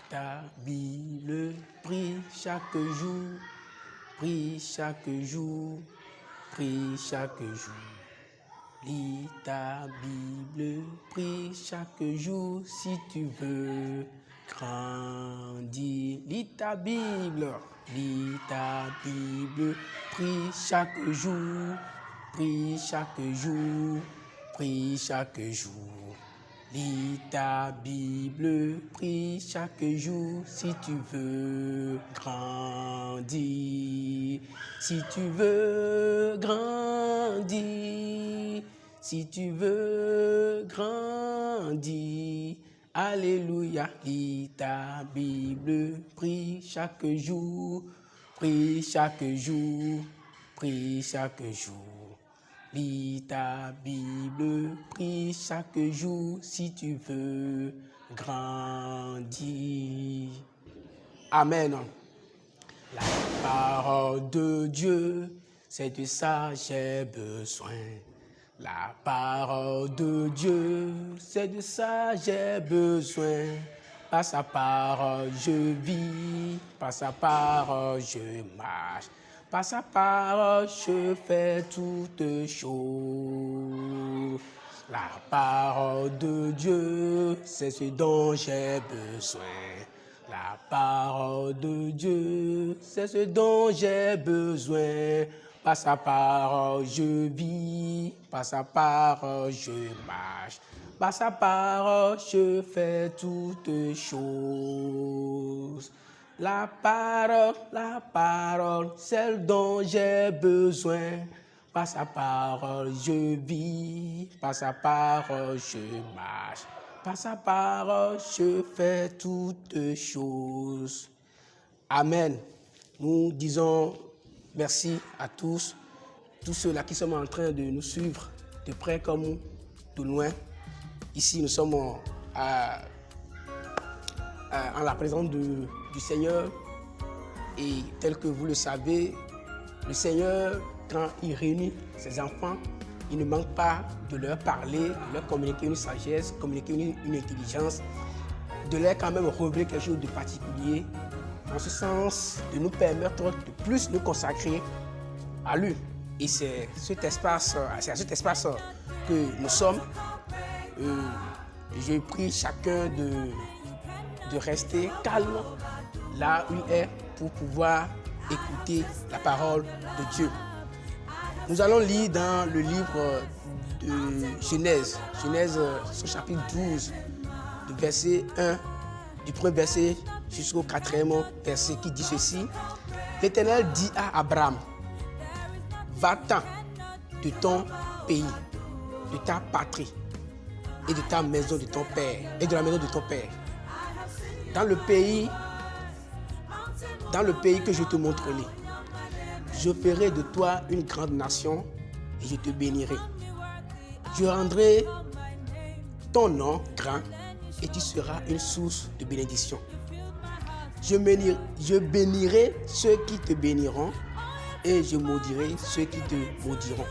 ta Bible, prie chaque jour, prie chaque jour, prie chaque jour. Lis ta Bible, prie chaque jour si tu veux grandir. Lis ta Bible, prie chaque jour, prie chaque jour, prie chaque jour. Lis ta Bible, prie chaque jour si tu veux grandir. Si tu veux grandir, si tu veux grandir. Alléluia, lis ta Bible, prie chaque jour, prie chaque jour, prie chaque jour. Lis ta Bible, prie chaque jour si tu veux grandir. Amen. La parole de Dieu, c'est de ça j'ai besoin. La parole de Dieu, c'est de ça j'ai besoin. Par sa parole je vis, par sa parole je marche. Par sa parole, je fais toutes choses. La parole de Dieu, c'est ce dont j'ai besoin. La parole de Dieu, c'est ce dont j'ai besoin. Par sa parole, je vis. Par sa parole, je marche. Par sa parole, je fais toutes choses. La parole, celle dont j'ai besoin. Par sa parole, je vis. Par sa parole, je marche. Par sa parole, je fais toutes choses. Amen. Nous disons merci à tous ceux-là qui sont en train de nous suivre de près comme de loin. Ici, nous sommes en la présence du Seigneur, et tel que vous le savez, le Seigneur, quand il réunit ses enfants, il ne manque pas de leur parler, de leur communiquer une sagesse, communiquer une intelligence, de leur quand même révéler quelque chose de particulier, en ce sens de nous permettre de plus nous consacrer à lui. Et c'est à cet espace que nous sommes. Je prie chacun de rester calme là où il est pour pouvoir écouter la parole de Dieu. Nous allons lire dans le livre de Genèse, son chapitre 12, du verset 1, du premier verset jusqu'au 4e verset qui dit ceci. L'Éternel dit à Abraham, va-t'en de ton pays, de ta patrie et de ta maison de ton père et de la maison de ton père. Dans le pays que je te montrerai, je ferai de toi une grande nation et je te bénirai. Je rendrai ton nom grand et tu seras une source de bénédiction. Je bénirai ceux qui te béniront et je maudirai ceux qui te maudiront.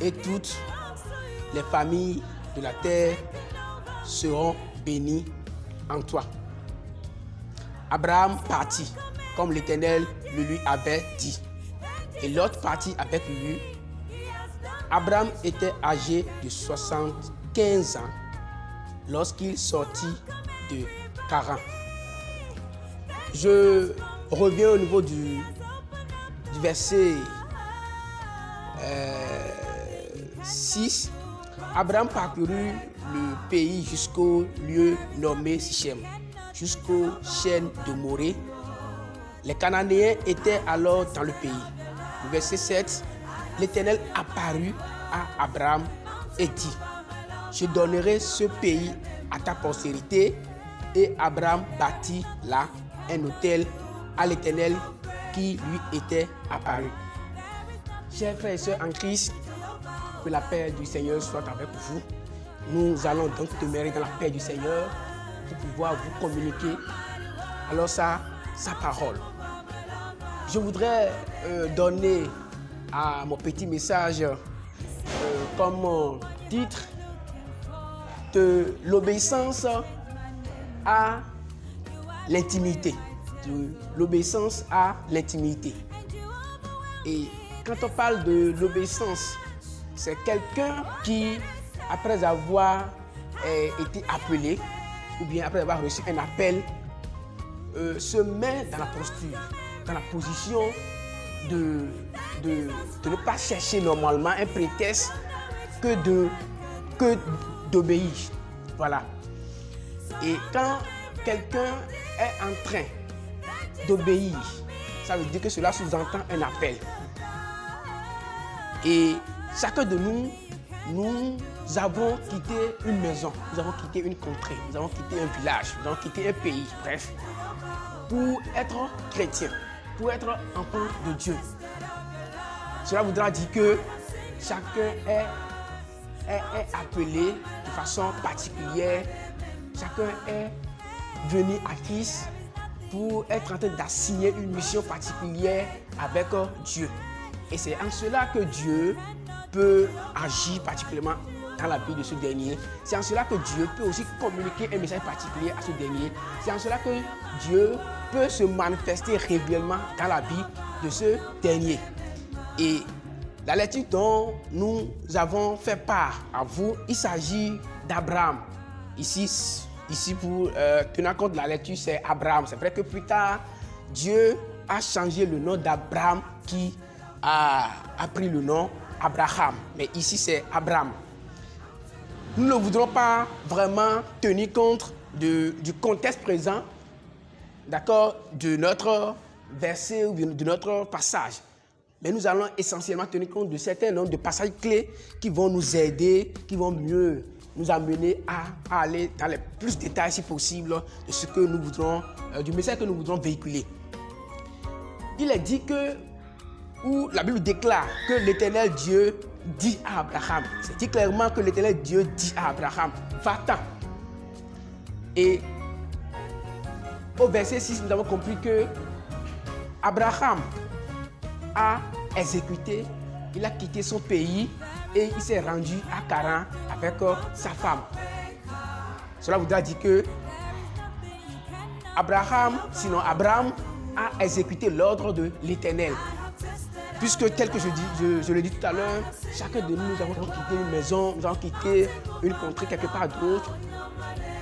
Et toutes les familles de la terre seront bénies en toi. Abraham partit comme l'Éternel le lui avait dit. Et Lot partit avec lui. Abraham était âgé de 75 ans lorsqu'il sortit de Charan. Je reviens au niveau du verset 6. Abraham parcourut le pays jusqu'au lieu nommé Sichem, jusqu'aux chaînes de Morée. Les Cananéens étaient alors dans le pays. Le verset 7, l'Éternel apparut à Abraham et dit, je donnerai ce pays à ta postérité. Et Abraham bâtit là un autel à l'Éternel qui lui était apparu. Chers frères et sœurs en Christ, que la paix du Seigneur soit avec vous. Nous allons donc demeurer dans la paix du Seigneur pour pouvoir vous communiquer alors sa parole. Je voudrais donner à mon petit message comme titre de l'obéissance à l'intimité, de l'obéissance à l'intimité. Et quand on parle de l'obéissance, c'est quelqu'un qui, après avoir été appelé, ou bien après avoir reçu un appel, se met dans la posture, dans la position de ne pas chercher normalement un prétexte que d'obéir. Voilà. Et quand quelqu'un est en train d'obéir, ça veut dire que cela sous-entend un appel. Et chacun de nous, nous avons quitté une maison, nous avons quitté une contrée, nous avons quitté un village, nous avons quitté un pays, bref, pour être chrétien, pour être enfant de Dieu. Cela voudra dire que chacun est appelé de façon particulière, chacun est venu à Christ pour être en train d'assigner une mission particulière avec Dieu. Et c'est en cela que Dieu peut agir particulièrement dans la vie de ce dernier. C'est en cela que Dieu peut aussi communiquer un message particulier à ce dernier. C'est en cela que Dieu peut se manifester régulièrement dans la vie de ce dernier. Et la lecture dont nous avons fait part à vous, il s'agit d'Abraham. Ici pour tenir compte de la lecture, c'est Abraham. C'est vrai que plus tard, Dieu a changé le nom d'Abraham qui a pris le nom Abraham. Mais ici, c'est Abraham. Nous ne voudrons pas vraiment tenir compte du contexte présent, d'accord, de notre verset ou de notre passage. Mais nous allons essentiellement tenir compte de certains nombres de passages clés qui vont nous aider, qui vont mieux nous amener à aller dans les plus de détails si possible de ce que nous voudrons, du message que nous voudrons véhiculer. Il est dit que, où la Bible déclare que l'Éternel Dieu dit à Abraham, c'est dit clairement que l'Éternel Dieu dit à Abraham, va-t'en. Et au verset 6, nous avons compris que Abraham a exécuté, il a quitté son pays et il s'est rendu à Charan avec sa femme. Cela voudra dire que Abraham a exécuté l'ordre de l'Éternel. Puisque tel que je le dis tout à l'heure, chacun de nous avons quitté une maison, nous avons quitté une contrée quelque part d'autre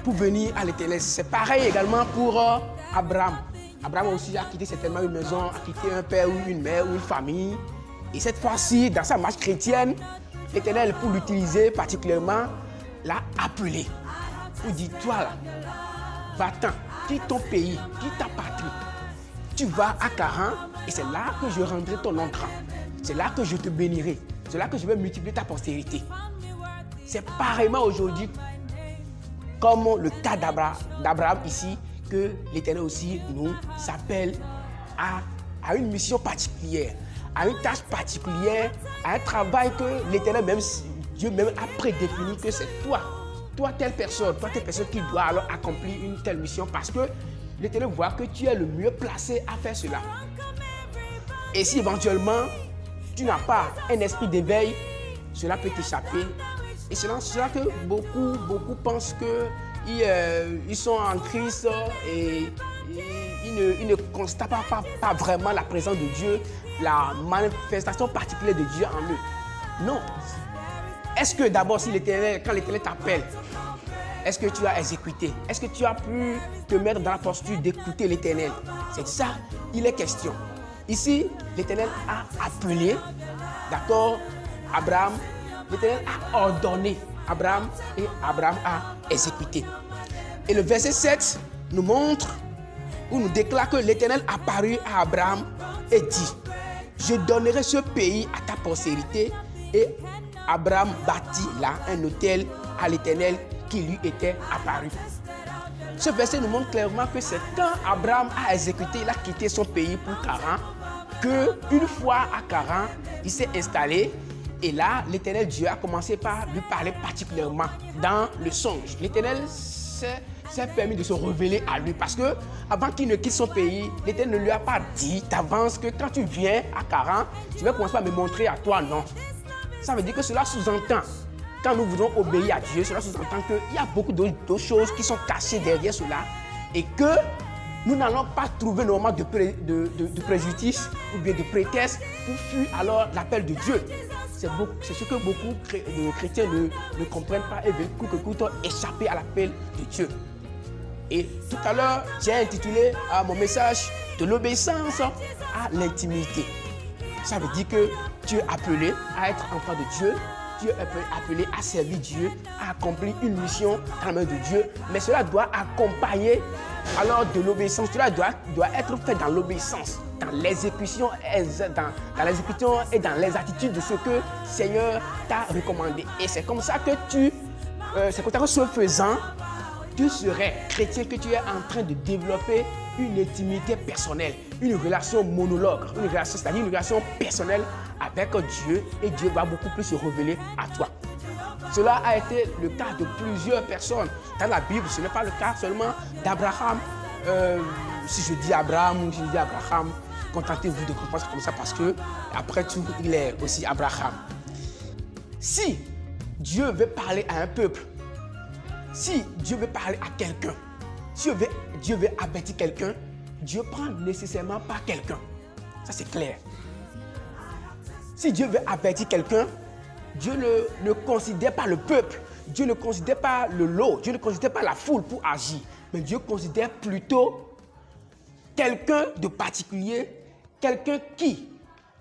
pour venir à l'Éternel. C'est pareil également pour Abraham. Abraham aussi a quitté certainement une maison, a quitté un père ou une mère ou une famille. Et cette fois-ci, dans sa marche chrétienne, l'Éternel, pour l'utiliser particulièrement, l'a appelé. Pour dire, toi là, va-t'en, quitte ton pays, quitte ta patrie. Tu vas à Charan et c'est là que je rendrai ton nom grand. C'est là que je te bénirai. C'est là que je vais multiplier ta postérité. C'est pareillement aujourd'hui, comme le cas d'Abraham ici, que l'Éternel aussi nous appelle à une mission particulière, à une tâche particulière, à un travail que l'Éternel même, Dieu même a prédéfini que c'est toi telle personne qui doit alors accomplir une telle mission parce que l'Éternel voit que tu es le mieux placé à faire cela. Et si éventuellement tu n'as pas un esprit d'éveil, cela peut t'échapper. Et c'est cela que beaucoup pensent qu'ils sont en Christ et ils ne constatent pas vraiment la présence de Dieu, la manifestation particulière de Dieu en eux. Non. Est-ce que d'abord, quand l'Éternel t'appelle, est-ce que tu as exécuté? Est-ce que tu as pu te mettre dans la posture d'écouter l'Éternel? C'est ça, il est question. Ici, l'Éternel a appelé, d'accord, Abraham. L'Éternel a ordonné Abraham et Abraham a exécuté. Et le verset 7 nous montre, ou nous déclare que l'Éternel apparut à Abraham et dit, je donnerai ce pays à ta postérité. Et Abraham bâtit là un autel à l'Éternel qui lui était apparu. Ce verset nous montre clairement que c'est quand Abraham a exécuté, il a quitté son pays pour Charan, qu'une fois à Charan, il s'est installé. Et là, l'Éternel Dieu a commencé par lui parler particulièrement dans le songe. L'Éternel s'est permis de se révéler à lui parce que avant qu'il ne quitte son pays, l'Éternel ne lui a pas dit d'avance que quand tu viens à Charan, tu vas commencer à me montrer à toi, non. Ça veut dire que cela sous-entend, quand nous voulons obéir à Dieu, cela sous-entend qu'il y a beaucoup d'autres choses qui sont cachées derrière cela et que nous n'allons pas trouver normalement de préjudice ou bien de prétexte pour fuir alors l'appel de Dieu. C'est ce que beaucoup de chrétiens ne comprennent pas et veulent coûte que coûte échapper à l'appel de Dieu. Et tout à l'heure, j'ai intitulé mon message de l'obéissance à l'intimité. Ça veut dire que tu es appelé à être enfant de Dieu, tu es appelé à servir Dieu, à accomplir une mission dans la main de Dieu, mais cela doit accompagner alors de l'obéissance. Cela doit être fait dans l'obéissance, dans l'exécution et dans les attitudes de ce que le Seigneur t'a recommandé. Et c'est comme ça que ce faisant, tu serais chrétien, que tu es en train de développer une intimité personnelle, une relation monologue, c'est-à-dire une relation personnelle avec Dieu, et Dieu va beaucoup plus se révéler à toi. Cela a été le cas de plusieurs personnes dans la Bible. Ce n'est pas le cas seulement d'Abraham. Si je dis Abraham ou si je dis Abraham, contentez-vous de comprendre comme ça parce que après tout, il est aussi Abraham. Si Dieu veut parler à un peuple, si Dieu veut parler à quelqu'un, si Dieu veut avertir quelqu'un, Dieu prend nécessairement pas quelqu'un. Ça, c'est clair. Si Dieu veut avertir quelqu'un, Dieu ne considère pas le peuple, Dieu ne considère pas le lot, Dieu ne considère pas la foule pour agir, mais Dieu considère plutôt quelqu'un de particulier, quelqu'un qui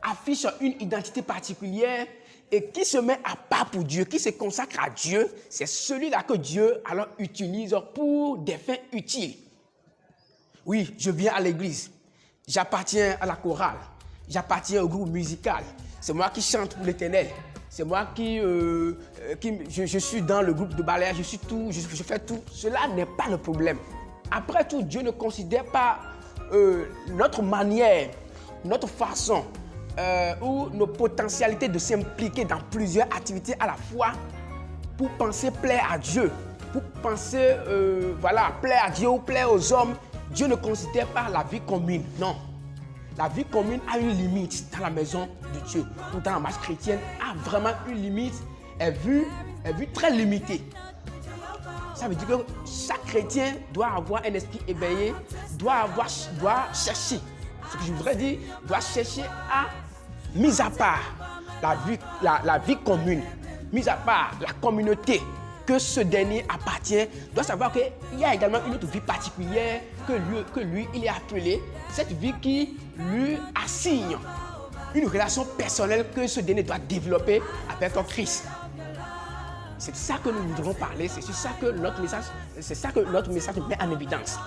affiche une identité particulière et qui se met à part pour Dieu, qui se consacre à Dieu. C'est celui-là que Dieu alors utilise pour des fins utiles. Oui, je viens à l'église, j'appartiens à la chorale, j'appartiens au groupe musical, c'est moi qui chante pour l'Éternel, c'est moi je suis dans le groupe de balayage, je fais tout. Cela n'est pas le problème. Après tout, Dieu ne considère pas notre manière, notre façon ou nos potentialités de s'impliquer dans plusieurs activités à la fois pour penser plaire à Dieu, pour penser plaire à Dieu ou plaire aux hommes. Dieu ne considère pas la vie commune, non. La vie commune a une limite dans la maison de Dieu ou dans la marche chrétienne, a vraiment une limite, est vue très limitée. Ça veut dire que chaque chrétien doit avoir un esprit éveillé, doit chercher, ce que je voudrais dire, doit chercher à, mis à part la vie commune, mis à part la communauté que ce dernier appartient, doit savoir qu'il y a également une autre vie particulière que lui, il est appelé, cette vie qui lui assigne une relation personnelle que ce dernier doit développer avec Christ. C'est ça que nous devons parler, c'est ça que notre message met en évidence.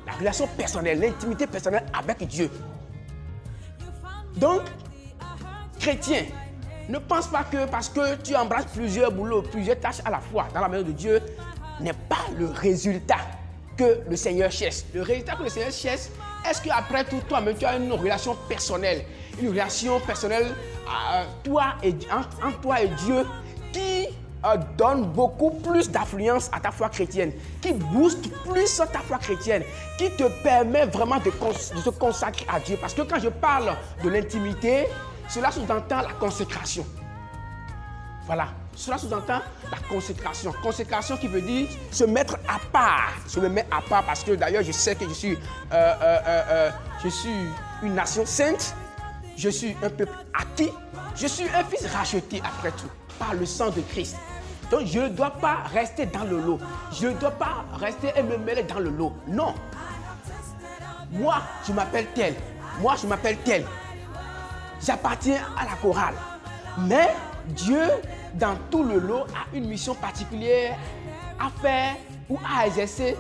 La relation personnelle, l'intimité personnelle avec Dieu. Donc, chrétien, ne pense pas que parce que tu embrasses plusieurs boulots, plusieurs tâches à la fois dans la maison de Dieu, n'est pas le résultat que le Seigneur cherche. Le résultat que le Seigneur cherche, est-ce qu'après tout, toi-même, tu as une relation personnelle entre toi et Dieu qui donne beaucoup plus d'affluence à ta foi chrétienne, qui booste plus ta foi chrétienne, qui te permet vraiment de se consacrer à Dieu. Parce que quand je parle de l'intimité, cela sous-entend la consécration. Voilà, cela sous-entend la consécration. Consécration qui veut dire se mettre à part. Je me mets à part parce que d'ailleurs, je sais que je suis une nation sainte, je suis un peuple acquis, je suis un fils racheté après tout, par le sang de Christ. Donc je ne dois pas rester dans le lot. Je ne dois pas rester et me mêler dans le lot. Non. Moi, je m'appelle tel. Moi, je m'appelle tel. J'appartiens à la chorale. Mais Dieu, dans tout le lot, a une mission particulière à faire ou à exercer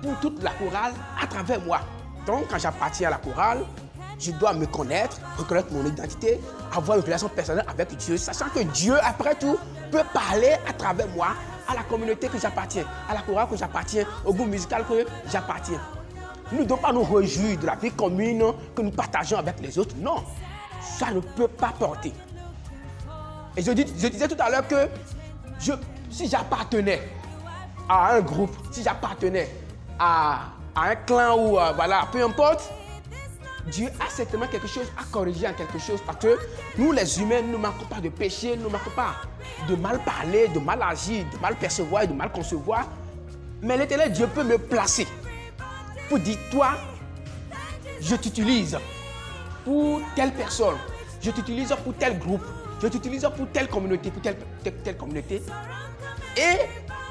pour toute la chorale à travers moi. Donc, quand j'appartiens à la chorale, je dois me connaître, reconnaître mon identité, avoir une relation personnelle avec Dieu, sachant que Dieu, après tout, peut parler à travers moi, à la communauté que j'appartiens, à la chorale que j'appartiens, au groupe musical que j'appartiens. Nous ne devons pas nous réjouir de la vie commune que nous partageons avec les autres. Non, ça ne peut pas porter. Et je disais tout à l'heure que si j'appartenais à un groupe, si j'appartenais à un clan ou peu importe, Dieu a certainement quelque chose à corriger en quelque chose parce que nous les humains, nous ne manquons pas de péché, nous ne manquons pas de mal parler, de mal agir, de mal percevoir et de mal concevoir. Mais l'Éternel Dieu peut me placer pour dire, toi, je t'utilise pour telle personne, je t'utilise pour tel groupe, je t'utilise pour telle communauté, telle communauté. Et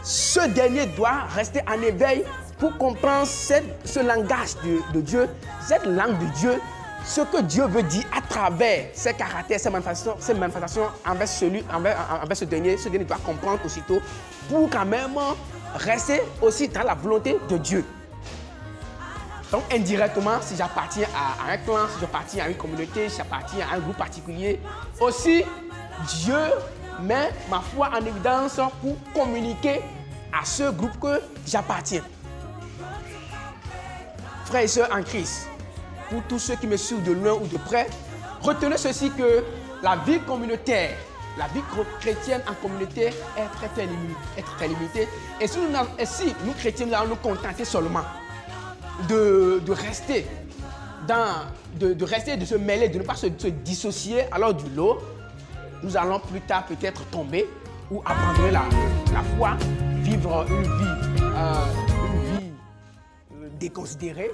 ce dernier doit rester en éveil pour comprendre ce langage de Dieu, cette langue de Dieu, ce que Dieu veut dire à travers ses caractères, ses manifestations envers ce dernier. Ce dernier doit comprendre aussitôt pour quand même rester aussi dans la volonté de Dieu. Donc indirectement, si j'appartiens à un clan, si j'appartiens à une communauté, si j'appartiens à un groupe particulier, aussi Dieu met ma foi en évidence pour communiquer à ce groupe que j'appartiens. Frères et sœurs en Christ, pour tous ceux qui me suivent de loin ou de près, retenez ceci que la vie communautaire, la vie chrétienne en communauté est très limitée. Et si nous chrétiens, nous allons nous contenter seulement de rester, de se mêler, de ne pas se dissocier alors du lot, nous allons plus tard peut-être tomber ou abandonner la foi, vivre une vie déconsidérée,